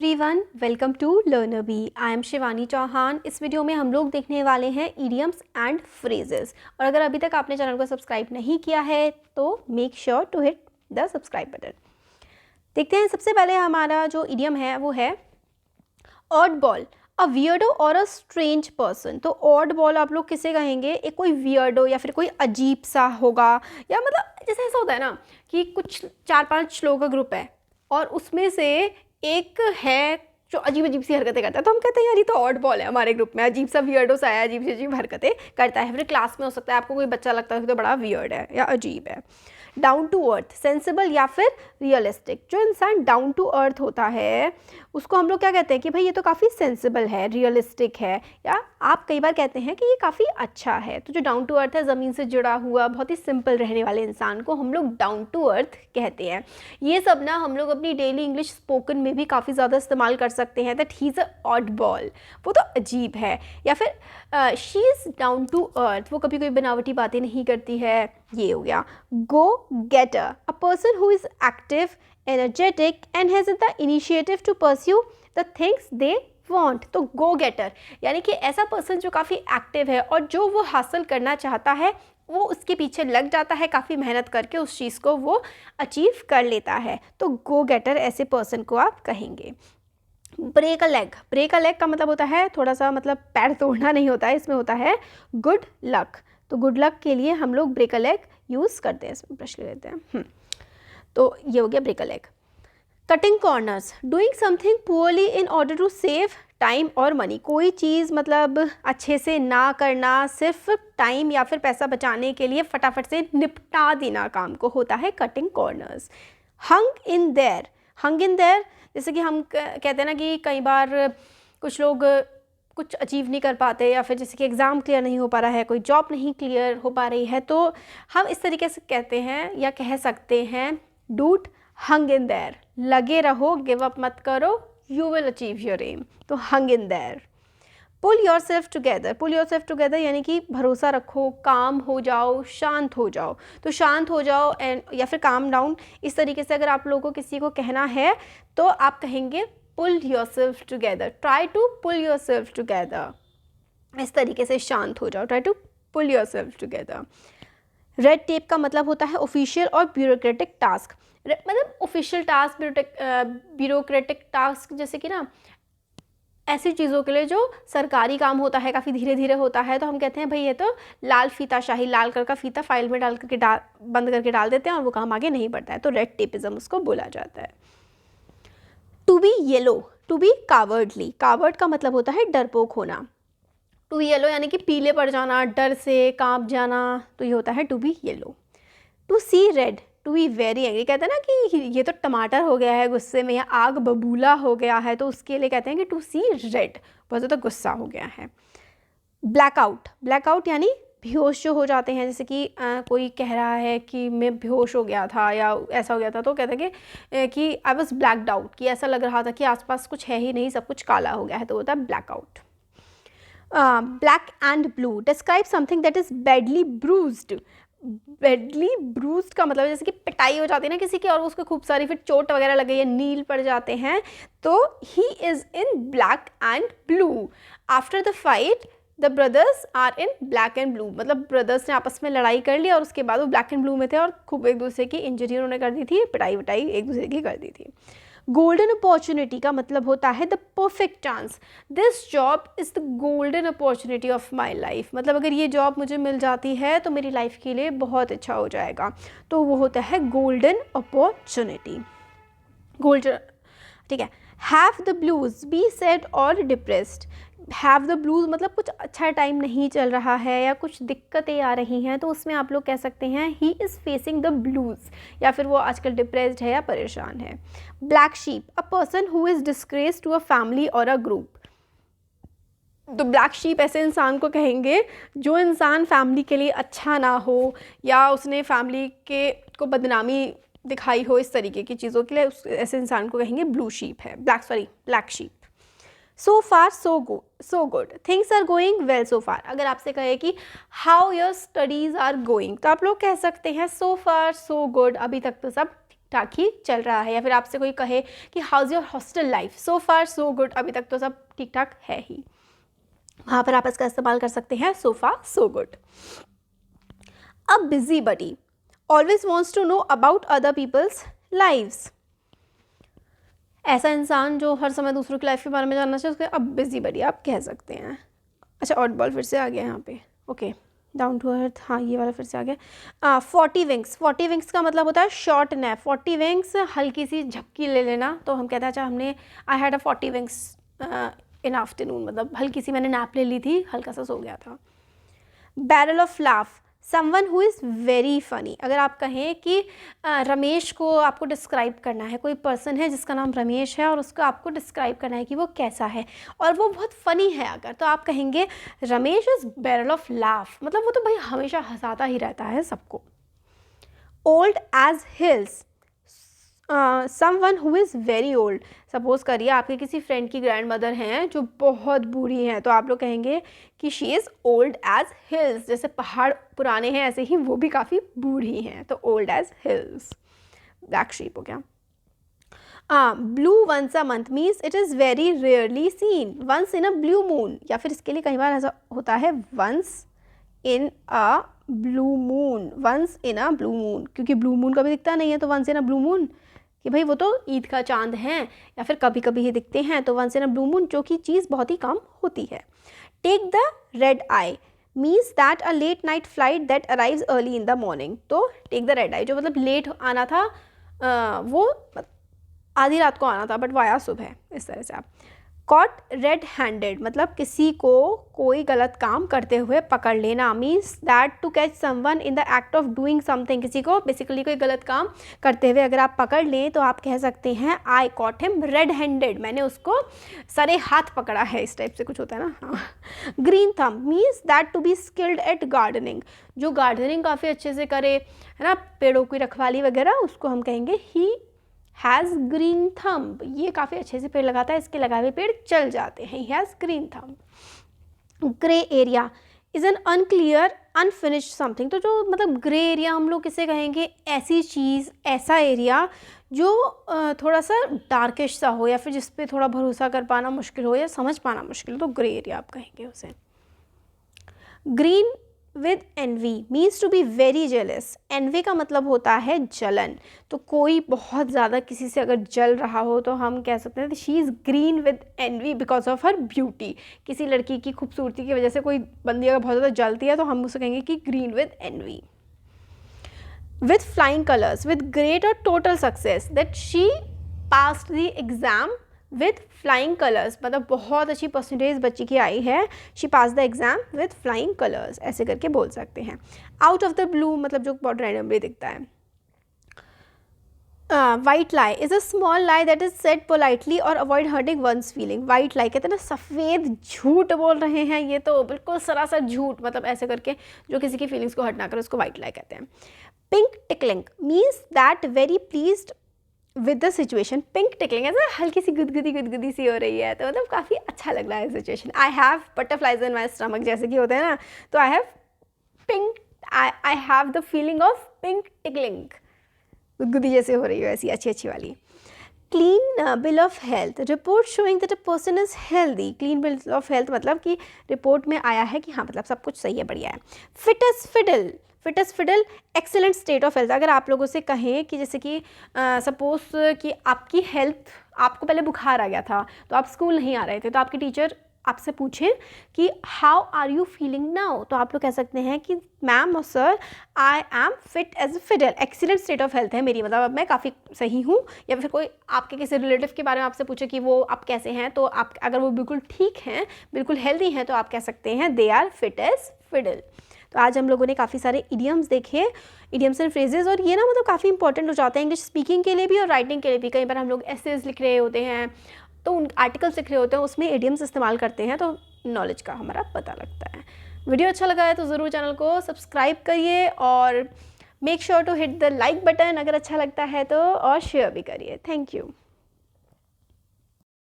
Everyone welcome to Learner Bee. I am Shivani Chauhan. इस video में हम लोग देखने वाले हैं इडियम्स एंड फ्रेजेस। और अगर अभी तक आपने चैनल को सब्सक्राइब नहीं किया है तो make sure to hit the subscribe button. देखते हैं, सबसे पहले हमारा जो इडियम है वो है ऑड बॉल, अ वियर्डो और अ स्ट्रेंज पर्सन। तो ऑड बॉल आप लोग किसे कहेंगे? एक कोई वियर्डो या फिर कोई अजीब सा होगा, या मतलब जैसे ऐसा होता है ना कि कुछ 4-5 लोगों का ग्रुप है और उसमें से एक है जो अजीब अजीब सी हरकतें करता है, तो हम कहते हैं यार ये तो ऑड बॉल है, हमारे ग्रुप में अजीब सा वियर्डो सा है, अजीब सी अजीब हरकतें करता है। फिर क्लास में हो सकता है आपको कोई बच्चा लगता है तो बड़ा वियर्ड है या अजीब है। डाउन टू अर्थ, सेंसिबल या फिर रियलिस्टिक। जो इंसान डाउन टू अर्थ होता है उसको हम लोग क्या कहते हैं कि भाई ये तो काफ़ी सेंसिबल है, रियलिस्टिक है, या आप कई बार कहते हैं कि ये काफ़ी अच्छा है। तो जो डाउन टू अर्थ है, ज़मीन से जुड़ा हुआ, बहुत ही सिंपल रहने वाले इंसान को हम लोग डाउन टू अर्थ कहते हैं। ये सब ना हम लोग अपनी डेली इंग्लिश स्पोकन में भी काफ़ी ज़्यादा इस्तेमाल कर सकते हैं। That he is a odd ball, वो तो अजीब है। या फिर she is down to earth, वो कभी कोई बनावटी बातें नहीं करती है। ये हो गया go getter, a person who is active, energetic and has the initiative to pursue the things they want। तो गो गेटर यानी कि ऐसा पर्सन जो काफ़ी एक्टिव है और जो वो हासिल करना चाहता है वो उसके पीछे लग जाता है, काफ़ी मेहनत करके उस चीज़ को वो अचीव कर लेता है। तो गो गेटर ऐसे पर्सन को आप कहेंगे। Break a leg, break a leg का मतलब होता है थोड़ा सा, मतलब पैर तोड़ना नहीं होता है, इसमें होता है गुड लक। तो गुड लक के लिए हम लोग ब्रेक अ लेग यूज़ करते हैं। इसमें ब्रश ले लेते हैं। तो ये हो गया break a leg. Cutting corners, doing something poorly in order to save time और मनी। कोई चीज़ मतलब अच्छे से ना करना, सिर्फ टाइम या फिर पैसा बचाने के लिए फटाफट से निपटा देना काम को, होता है cutting corners. Hung in there, hung in there जैसे कि हम कहते हैं ना कि कई बार कुछ लोग कुछ अचीव नहीं कर पाते, या फिर जैसे कि एग्ज़ाम क्लियर नहीं हो पा रहा है, कोई जॉब नहीं क्लियर हो पा रही है, तो हम इस तरीके से कहते हैं या कह सकते हैं डूट हंग इन देयर, लगे रहो, गिव अप मत करो, you will achieve your aim. तो hang in there. Pull yourself together, pull yourself together यानी कि भरोसा रखो, काम हो जाओ, शांत हो जाओ। तो शांत हो जाओ एंड या फिर काम डाउन, इस तरीके से अगर आप लोगों को किसी को कहना है तो आप कहेंगे pull yourself together, try to pull yourself together. इस तरीके से शांत हो जाओ, try to pull yourself together. Red tape का मतलब होता है ऑफिशियल और ब्यूरोक्रेटिक टास्क। मतलब ऑफिशियल टास्क, ब्यूरोक्रेटिक टास्क जैसे कि ना ऐसी चीज़ों के लिए जो सरकारी काम होता है, काफ़ी धीरे धीरे होता है, तो हम कहते हैं भाई ये तो लाल फीता शाही, लाल कलर का फीता फाइल में डाल करके बंद करके डाल देते हैं और वो काम आगे नहीं बढ़ता है। तो रेड टेपिज्म उसको बोला जाता है। To be yellow, to be cowardly, coward का मतलब होता है डरपोक होना। टू बी येलो यानी कि पीले पड़ जाना, डर से कांप जाना, तो ये होता है to be yellow. To see red, to be very angry, कहते हैं ना कि ये तो टमाटर हो गया है गुस्से में, या आग बबूला हो गया है, तो उसके लिए कहते हैं कि टू सी रेड, बहुत ज़्यादा गुस्सा हो गया है। ब्लैकआउट, ब्लैकआउट यानी बेहोश जो हो जाते हैं, जैसे कि कोई कह रहा है कि मैं बेहोश हो गया था या ऐसा हो गया था, तो कहते हैं कि आई वॉज ब्लैकड आउट, कि ऐसा लग रहा था कि आसपास कुछ है ही नहीं, सब कुछ काला हो गया है, तो होता है blackout. Black and blue, describe something that is badly bruised. Badly bruised का मतलब जैसे कि पिटाई हो जाती है ना किसी की और उसको खूब सारी फिर चोट वगैरह लग गई है, नील पड़ जाते हैं, तो he is in black and blue. After the fight the brothers are in black and blue, मतलब ब्रदर्स ने आपस में लड़ाई कर ली और उसके बाद वो ब्लैक एंड ब्लू में थे और खूब एक दूसरे की इंजरी उन्होंने कर दी थी, पिटाई विटाई एक दूसरे की कर दी थी। गोल्डन अपॉर्चुनिटी का मतलब होता है the perfect chance, this job is the golden opportunity of my life, मतलब अगर ये जॉब मुझे मिल जाती है तो मेरी लाइफ के लिए बहुत अच्छा हो जाएगा, तो वो होता है गोल्डन अपॉर्चुनिटी। गोल्डन, ठीक है। Have the blues, be sad और डिप्रेस्ड। हैव द ब्लूज मतलब कुछ अच्छा टाइम नहीं चल रहा है या कुछ दिक्कतें आ रही हैं, तो उसमें आप लोग कह सकते हैं he is facing the blues, या फिर वो आजकल डिप्रेस्ड है या परेशान है। Black sheep, a person who is disgrace to a family और अ ग्रुप। तो ब्लैक शीप ऐसे इंसान को कहेंगे जो इंसान फैमिली के लिए अच्छा ना हो या उसने फैमिली के को बदनामी दिखाई हो, इस तरीके की चीज़ों के लिए ऐसे इंसान को कहेंगे ब्लू शीप है, black sheep. So far so good, things are going well so far. अगर आपसे कहे कि how your studies are going, तो आप लोग कह सकते हैं सो फार सो गुड, अभी तक तो सब ठीक ठाक ही चल रहा है। या फिर आपसे कोई कहे कि how's your hostel life, so far so good, अभी तक तो सब ठीक ठाक है ही, वहाँ पर आप इसका इस्तेमाल कर सकते हैं सो फार सो गुड। अब busybody always wants to know about other people's lives, ऐसा इंसान जो हर समय दूसरों की लाइफ के बारे में जानना चाहिए, उसको अब बिजी बडी आप कह सकते हैं। अच्छा, ऑड बॉल फिर से आ गया यहाँ पे, ओके, डाउन टू अर्थ, हाँ ये वाला फिर से आ गया। 40 विंग्स, 40 विंग्स का मतलब होता है शॉर्ट नैप। 40 विंग्स हल्की सी झपकी ले लेना, तो हम कहते हैं अच्छा हमने I had a 40 wings in afternoon, मतलब हल्की सी मैंने नैप ले ली थी, हल्का सा सो गया था। Barrel of laugh, someone who is very funny. अगर आप कहें कि रमेश को आपको डिस्क्राइब करना है, कोई पर्सन है जिसका नाम रमेश है और उसको आपको डिस्क्राइब करना है कि वो कैसा है और वो बहुत फ़नी है अगर, तो आप कहेंगे Ramesh is barrel of laugh, मतलब वो तो भाई हमेशा हंसाता ही रहता है सबको। Old as hills, someone who is very old, suppose करिए आपके किसी फ्रेंड की ग्रैंड मदर हैं जो बहुत बूढ़ी हैं, तो आप लोग कहेंगे कि she is old as hills, जैसे पहाड़ पुराने हैं ऐसे ही वो भी काफ़ी बूढ़ी हैं, तो old as hills. Black sheep हो गया। Blue once a month means it is very rarely seen, once in a blue moon, या फिर इसके लिए कई बार ऐसा होता है once in a blue moon, once in a blue moon, क्योंकि ब्लू मून कभी दिखता नहीं है, तो once in a blue moon कि भाई वो तो ईद का चांद है या फिर कभी कभी ही दिखते हैं, तो once in a blue moon जो कि चीज़ बहुत ही कम होती है। Take the red eye means that a late night flight that arrives early in the morning, तो टेक द रेड आई जो मतलब लेट आना था, वो आधी रात को आना था बट वाया सुबह, इस तरह से आप। कॉट रेड हैंडेड मतलब किसी को कोई गलत काम करते हुए पकड़ लेना, means that to catch someone in the act of doing something, किसी को बेसिकली कोई गलत काम करते हुए अगर आप पकड़ लें तो आप कह सकते हैं आई कॉट हिम रेड हैंडेड, मैंने उसको सरे हाथ पकड़ा है, इस टाइप से कुछ होता है ना। हाँ। Green thumb means that to be skilled at gardening, जो गार्डनिंग काफ़ी अच्छे से करे है ना, पेड़ों की रखवाली वगैरह, उसको हम कहेंगे ही हैज़ ग्रीन थंब, ये काफ़ी अच्छे से पेड़ लगाता है, इसके लगाए हुए पेड़ चल जाते हैं, he has green thumb. Grey area is an unclear unfinished something, तो जो मतलब ग्रे एरिया हम लोग किसे कहेंगे, ऐसी चीज़, ऐसा एरिया जो थोड़ा सा डार्किश सा हो या फिर जिस पे थोड़ा भरोसा कर पाना मुश्किल हो या समझ पाना मुश्किल हो, तो ग्रे एरिया आप कहेंगे उसे। Green with envy means to be very jealous, envy का मतलब होता है जलन, तो कोई बहुत ज़्यादा किसी से अगर जल रहा हो तो हम कह सकते हैं she is green with envy because of her beauty, किसी लड़की की खूबसूरती की वजह से कोई बंदी अगर बहुत ज़्यादा जलती है तो हम उसे कहेंगे कि green with envy. With flying colours with great और total success that she passed the exam with flying colours, मतलब बहुत अच्छी परसेंटेज बच्ची की आई है, she pass the exam with flying colours, ऐसे करके बोल सकते हैं। आउट ऑफ द ब्लू मतलब जो बहुत रैंडमली दिखता है। White lie is a small lie that is said politely और avoid hurting one's feeling, white lie कहते हैं ना सफ़ेद झूठ बोल रहे हैं, ये तो बिल्कुल सरासर झूठ, मतलब ऐसे करके जो किसी की फीलिंग्स को हर्ट ना करे उसको वाइट लाई कहते हैं। Pink tickling means that very pleased with the situation, pink tickling ऐसा हल्की सी गुदगुदी सी हो रही है, तो मतलब काफ़ी अच्छा लग रहा है situation. I have butterflies in my stomach जैसे कि होते हैं ना, तो I have pink, I have the feeling of pink tickling, गुदगुदी जैसे हो रही है ऐसी अच्छी वाली। Clean bill of health report showing that a person is healthy, clean bill of health मतलब कि रिपोर्ट में आया है कि हाँ मतलब सब कुछ सही है, बढ़िया है। Fittest fiddle, fittest fiddle excellent state of health, अगर आप लोगों से कहें कि जैसे कि सपोज कि आपकी हेल्थ, आपको पहले बुखार आ गया था तो आप स्कूल नहीं आ रहे थे, तो आपकी टीचर आपसे पूछें कि how are you feeling now, तो आप लोग कह सकते हैं कि मैम और sir I am fit as a fiddle, excellent state of health है मेरी, मतलब अब मैं काफ़ी सही हूँ। या फिर कोई आपके किसी रिलेटिव के बारे में आपसे पूछे कि वो आप कैसे हैं, तो आप अगर वो बिल्कुल ठीक हैं, बिल्कुल हेल्दी हैं, तो आप कह सकते हैं they are fit as fiddle. तो आज हम लोगों ने काफ़ी सारे इडियम्स देखे, इडियम्स एंड फ्रेजेस, और ये ना मतलब काफ़ी इंपॉर्टेंट हो जाते हैं इंग्लिश स्पीकिंग के लिए भी और राइटिंग के लिए भी। कई बार हम लोग एसेज लिख रहे होते हैं तो उन आर्टिकल्स लिख रहे होते हैं, उसमें इडियम्स इस्तेमाल करते हैं, तो नॉलेज का हमारा पता लगता है। वीडियो अच्छा लगा है तो ज़रूर चैनल को सब्सक्राइब करिए और make sure to hit the like button अगर अच्छा लगता है तो, और शेयर भी करिए। Thank you.